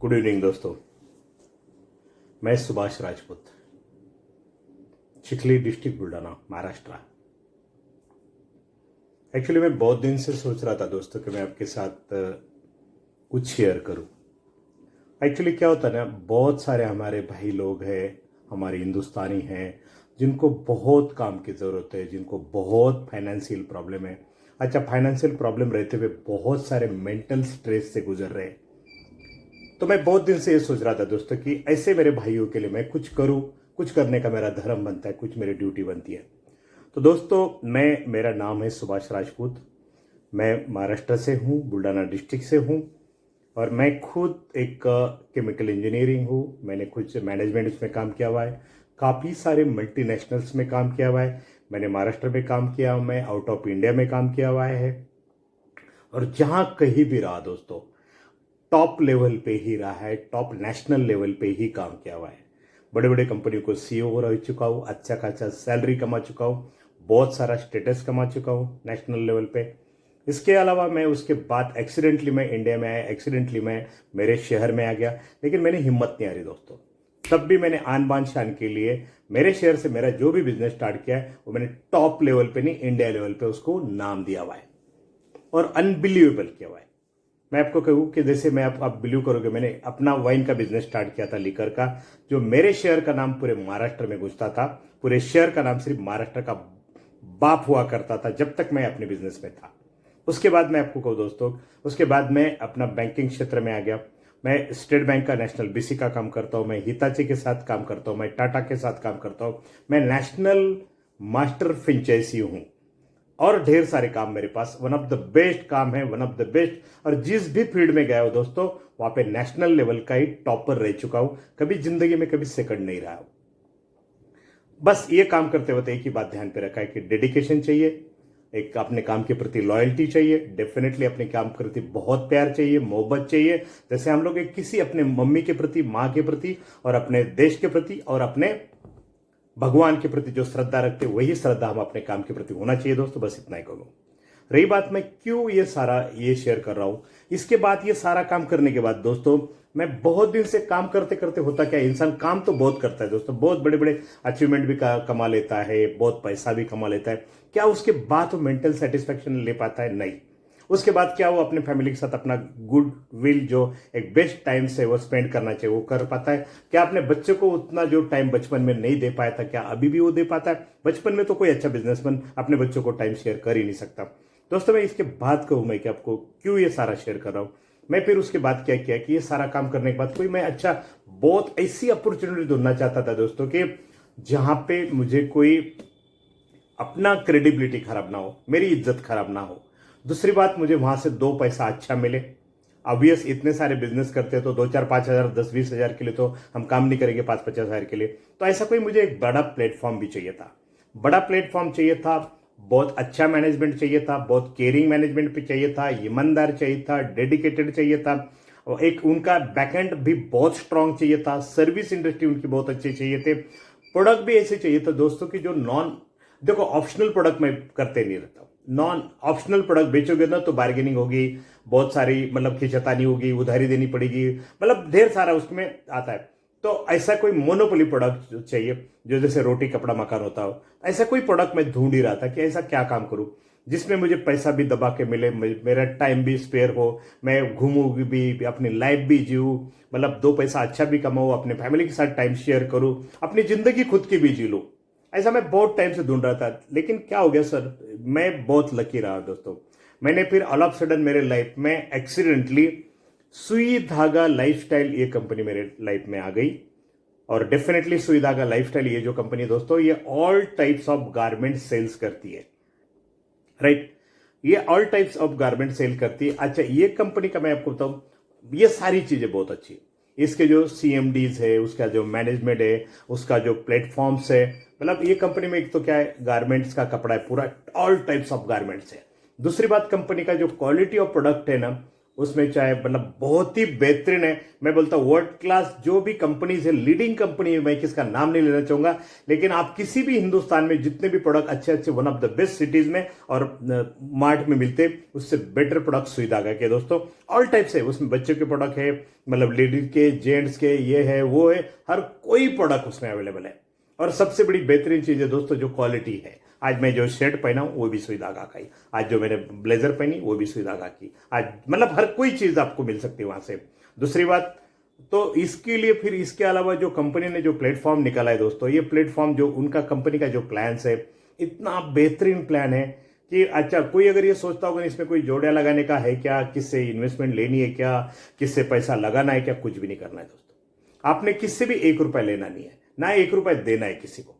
Good evening दोस्तों। मैं Subhash Rajput, Chikhli district Buldhana, Maharashtra. Actually मैं बहुत दिन से सोच रहा था दोस्तों कि मैं आपके साथ कुछ शेयर करूं। एक्चुअली क्या होता है ना, बहुत सारे हमारे भाई लोग हैं, हमारे हिंदुस्तानी हैं, जिनको बहुत काम की ज़रूरत है, जिनको बहुत फाइनेंशियल प्रॉब्लम है। अच्छा, फाइनेंशियल प्रॉब्लम रहते हुए बहुत सारे मेंटल स्ट्रेस से गुजर रहे हैं। तो मैं बहुत दिन से ये सोच रहा था दोस्तों कि ऐसे मेरे भाइयों के लिए मैं कुछ करूं, कुछ करने का मेरा धर्म बनता है, कुछ मेरी ड्यूटी बनती है। तो दोस्तों, मेरा नाम है सुभाष राजपूत। मैं महाराष्ट्र से हूँ, बुल्ढाना डिस्ट्रिक्ट से हूँ, और मैं खुद एक केमिकल इंजीनियरिंग हूँ। मैंने कुछ मैनेजमेंट उसमें काम किया हुआ है, काफ़ी सारे मल्टीनेशनल्स में काम किया हुआ है। मैंने महाराष्ट्र में काम किया, मैं आउट ऑफ इंडिया में काम किया हुआ है, और जहाँ कहीं भी रहा दोस्तों, टॉप लेवल पे ही रहा है, टॉप नेशनल लेवल पे ही काम किया हुआ है। बड़े बड़े कंपनियों को सीईओ रह चुका हूँ, अच्छा खासा सैलरी कमा चुका हूँ, बहुत सारा स्टेटस कमा चुका हूँ नेशनल लेवल पे। इसके अलावा मैं उसके बाद एक्सीडेंटली मैं इंडिया में आया, एक्सीडेंटली मैं मेरे शहर में आ गया, लेकिन मैंने हिम्मत नहीं हारी दोस्तों। तब भी मैंने आन बान शान के लिए मेरे शहर से मेरा जो भी बिजनेस स्टार्ट किया है वो मैंने टॉप लेवल पे नहीं, इंडिया लेवल पे उसको नाम दिया हुआ है और अनबिलीवेबल किया हुआ है। मैं आपको कहूँ कि जैसे मैं आप बिलीव करोगे, मैंने अपना वाइन का बिजनेस स्टार्ट किया था, लीकर का, जो मेरे शहर का नाम पूरे महाराष्ट्र में गूंजता था। पूरे शहर का नाम सिर्फ महाराष्ट्र का बाप हुआ करता था जब तक मैं अपने बिजनेस में था। उसके बाद मैं आपको कहूँ दोस्तों, उसके बाद मैं अपना बैंकिंग क्षेत्र में आ गया। मैं स्टेट बैंक का नेशनल बीसी का काम करता हूँ, मैं हिताची के साथ काम करता हूँ, मैं टाटा के साथ काम करता हूँ, मैं नेशनल मास्टर फ्रेंचाइजी हूँ, और ढेर सारे काम मेरे पास। वन ऑफ द बेस्ट काम है, वन ऑफ द बेस्ट। और जिस भी फील्ड में गया हो दोस्तों, वहां पे नेशनल लेवल का ही टॉपर रह चुका हूं। कभी जिंदगी में कभी सेकंड नहीं रहा हूं। बस ये काम करते वक्त एक ही बात ध्यान पे रखा है कि डेडिकेशन चाहिए, एक अपने काम के प्रति लॉयल्टी चाहिए, डेफिनेटली अपने काम के प्रति बहुत प्यार चाहिए, मोहब्बत चाहिए। जैसे हम लोग एक किसी अपने मम्मी के प्रति, माँ के प्रति, और अपने देश के प्रति, और अपने भगवान के प्रति जो श्रद्धा रखते, वही श्रद्धा हम अपने काम के प्रति होना चाहिए दोस्तों। बस इतना ही कहूँ। रही बात मैं क्यों ये शेयर कर रहा हूं, इसके बाद ये सारा काम करने के बाद दोस्तों, मैं बहुत दिन से काम करते करते होता क्या, इंसान काम तो बहुत करता है दोस्तों, बहुत बड़े बड़े अचीवमेंट भी कमा लेता है, बहुत पैसा भी कमा लेता है, क्या उसके बाद वो मेंटल सेटिस्फेक्शन ले पाता है? नहीं। उसके बाद क्या वो अपने फैमिली के साथ अपना गुड विल, जो एक बेस्ट टाइम से वो स्पेंड करना चाहिए, वो कर पाता है? क्या अपने बच्चे को उतना जो टाइम बचपन में नहीं दे पाया था, क्या अभी भी वो दे पाता है? बचपन में तो कोई अच्छा बिजनेसमैन अपने बच्चों को टाइम शेयर कर ही नहीं सकता दोस्तों। मैं इसके बाद कहूँ मैं कि आपको क्यों ये सारा शेयर कर रहा हूँ। मैं फिर उसके बाद क्या किया कि ये सारा काम करने के बाद कोई मैं अच्छा बहुत ऐसी अपॉर्चुनिटी ढूंढना चाहता था दोस्तों कि जहां पे मुझे कोई अपना क्रेडिबिलिटी खराब ना हो, मेरी इज्जत खराब ना हो। दूसरी बात, मुझे वहां से दो पैसा अच्छा मिले। ऑब्वियस, इतने सारे बिजनेस करते हैं तो 2 4 5 हजार, 10 20 हजार के लिए तो हम काम नहीं करेंगे, 5 50 हजार के लिए। तो ऐसा कोई मुझे एक बड़ा प्लेटफॉर्म भी चाहिए था, बड़ा प्लेटफॉर्म चाहिए था, बहुत अच्छा मैनेजमेंट चाहिए था, बहुत केयरिंग मैनेजमेंट भी चाहिए था, ईमानदार चाहिए था, डेडिकेटेड चाहिए था, और एक उनका बैकएंड भी बहुत स्ट्रांग चाहिए था, सर्विस इंडस्ट्री उनकी बहुत अच्छी चाहिए थे, प्रोडक्ट भी ऐसे चाहिए था दोस्तों कि जो नॉन, देखो ऑप्शनल प्रोडक्ट मैं करते नहीं रहता, नॉन ऑप्शनल प्रोडक्ट बेचोगे ना तो बार्गेनिंग होगी, बहुत सारी मतलब खींचतानी होगी, उधारी देनी पड़ेगी, मतलब ढेर सारा उसमें आता है। तो ऐसा कोई मोनोपोली प्रोडक्ट चाहिए, जो जैसे रोटी कपड़ा मकान होता हो, ऐसा कोई प्रोडक्ट मैं ढूंढ ही रहा था कि ऐसा क्या काम करूं जिसमें मुझे पैसा भी दबा के मिले, मेरा टाइम भी स्पेयर हो, मैं घूमूं भी, अपनी लाइफ भी जीऊं, मतलब दो पैसा अच्छा भी कमाऊं, अपने फैमिली के साथ टाइम शेयर करूं, अपनी जिंदगी खुद की भी जी लूं। ऐसा मैं बहुत टाइम से ढूंढ रहा था, लेकिन क्या हो गया सर, मैं बहुत लकी रहा दोस्तों। मैंने फिर ऑल ऑफ सडन मेरे लाइफ में एक्सीडेंटली सुई धागा लाइफस्टाइल ये कंपनी मेरे लाइफ में आ गई। और डेफिनेटली सुई धागा लाइफस्टाइल ये जो कंपनी दोस्तों, ये all types of garment sales करती है, राइट। ये all types of garment sale करती है। अच्छा, ये कंपनी का मैं आपको बताऊं, ये सारी चीजें बहुत अच्छी है। इसके जो सीएमडीज है, उसका जो मैनेजमेंट है, उसका जो प्लेटफॉर्म्स है, मतलब ये कंपनी में एक तो क्या है, गारमेंट्स का कपड़ा है पूरा, ऑल टाइप्स ऑफ गारमेंट्स है। दूसरी बात, कंपनी का जो क्वालिटी ऑफ प्रोडक्ट है ना, उसमें चाहे मतलब बहुत ही बेहतरीन है। मैं बोलता हूँ वर्ल्ड क्लास जो भी कंपनीज है, लीडिंग कंपनी है, मैं किसका नाम नहीं लेना चाहूंगा, लेकिन आप किसी भी हिंदुस्तान में जितने भी प्रोडक्ट अच्छे अच्छे one of the best cities में और मार्ट में मिलते हैं, उससे बेटर प्रोडक्ट सुई धागा के दोस्तों। ऑल टाइप्स है, उसमें बच्चों के प्रोडक्ट है, मतलब लेडीज के, जेंट्स के, ये है वो है, हर कोई प्रोडक्ट उसमें अवेलेबल है। और सबसे बड़ी बेहतरीन चीज है दोस्तों जो क्वालिटी है। आज मैं जो शर्ट पहना हूं वो भी सुई धागा का ही, आज जो मैंने ब्लेजर पहनी वो भी सुई धागा की, आज मतलब हर कोई चीज आपको मिल सकती है वहां से। दूसरी बात, तो इसके लिए फिर इसके अलावा जो कंपनी ने जो प्लेटफॉर्म निकाला है दोस्तों, ये प्लेटफॉर्म जो उनका कंपनी का जो प्लान है, इतना बेहतरीन प्लान है कि अच्छा कोई अगर ये सोचता होगा इसमें कोई जोड़ियां लगाने का है क्या, किससे इन्वेस्टमेंट लेनी है क्या, किससे पैसा लगाना है क्या, कुछ भी नहीं करना है दोस्तों। आपने किससे भी 1 रुपया लेना नहीं है, ना 1 रुपया देना है किसी को।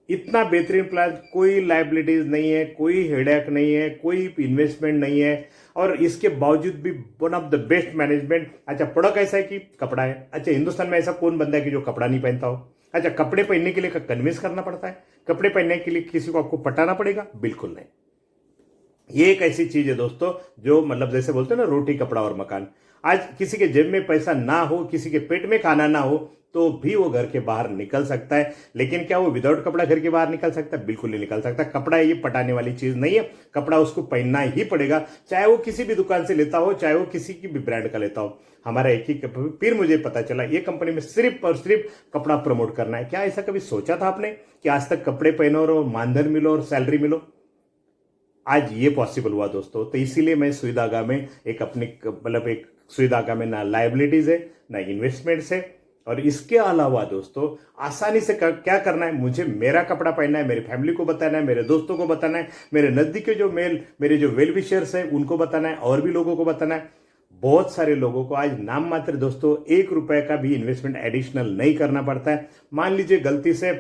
इतना बेहतरीन प्लान, कोई लाइबिलिटीज नहीं है, कोई हेडेक नहीं है, कोई इन्वेस्टमेंट नहीं है, और इसके बावजूद भी one of the best management. अच्छा प्रोडक्ट ऐसा है कि कपड़ा है, अच्छा हिंदुस्तान में ऐसा कौन बंदा है कि जो कपड़ा नहीं पहनता हो? अच्छा कपड़े पहनने के लिए कन्विंस करना पड़ता है? कपड़े पहनने के लिए किसी को आपको पटाना पड़ेगा? बिल्कुल नहीं। ये एक ऐसी चीज है दोस्तों जो मतलब जैसे बोलते हैं ना, रोटी कपड़ा और मकान। आज किसी के जेब में पैसा ना हो, किसी के पेट में खाना ना हो, तो भी वो घर के बाहर निकल सकता है। लेकिन क्या वो विदाउट कपड़ा घर के बाहर निकल सकता है? बिल्कुल नहीं निकल सकता। कपड़ा ये पटाने वाली चीज नहीं है, कपड़ा उसको पहनना ही पड़ेगा, चाहे वो किसी भी दुकान से लेता हो, चाहे वो किसी की भी ब्रांड का लेता हो। हमारा एक ही फिर मुझे पता चला ये कंपनी में सिर्फ और सिर्फ कपड़ा प्रमोट करना है। क्या ऐसा कभी सोचा था आपने कि आज तक कपड़े पहनो और मानधन मिलो और सैलरी मिलो? आज ये पॉसिबल हुआ दोस्तों। तो इसीलिए मैं सुई धागा में एक अपनी मतलब एक सुई धागा में ना लाइबिलिटीज है ना इन्वेस्टमेंट्स है। और इसके अलावा दोस्तों आसानी से क्या करना है, मुझे मेरा कपड़ा पहनना है, मेरी फैमिली को बताना है, मेरे दोस्तों को बताना है, मेरे नजदीक के जो मेरे जो वेल विशर्स है उनको बताना है, और भी लोगों को बताना है। बहुत सारे लोगों को आज नाम मात्र दोस्तों 1 रुपए का भी इन्वेस्टमेंट एडिशनल नहीं करना पड़ता है। मान लीजिए गलती से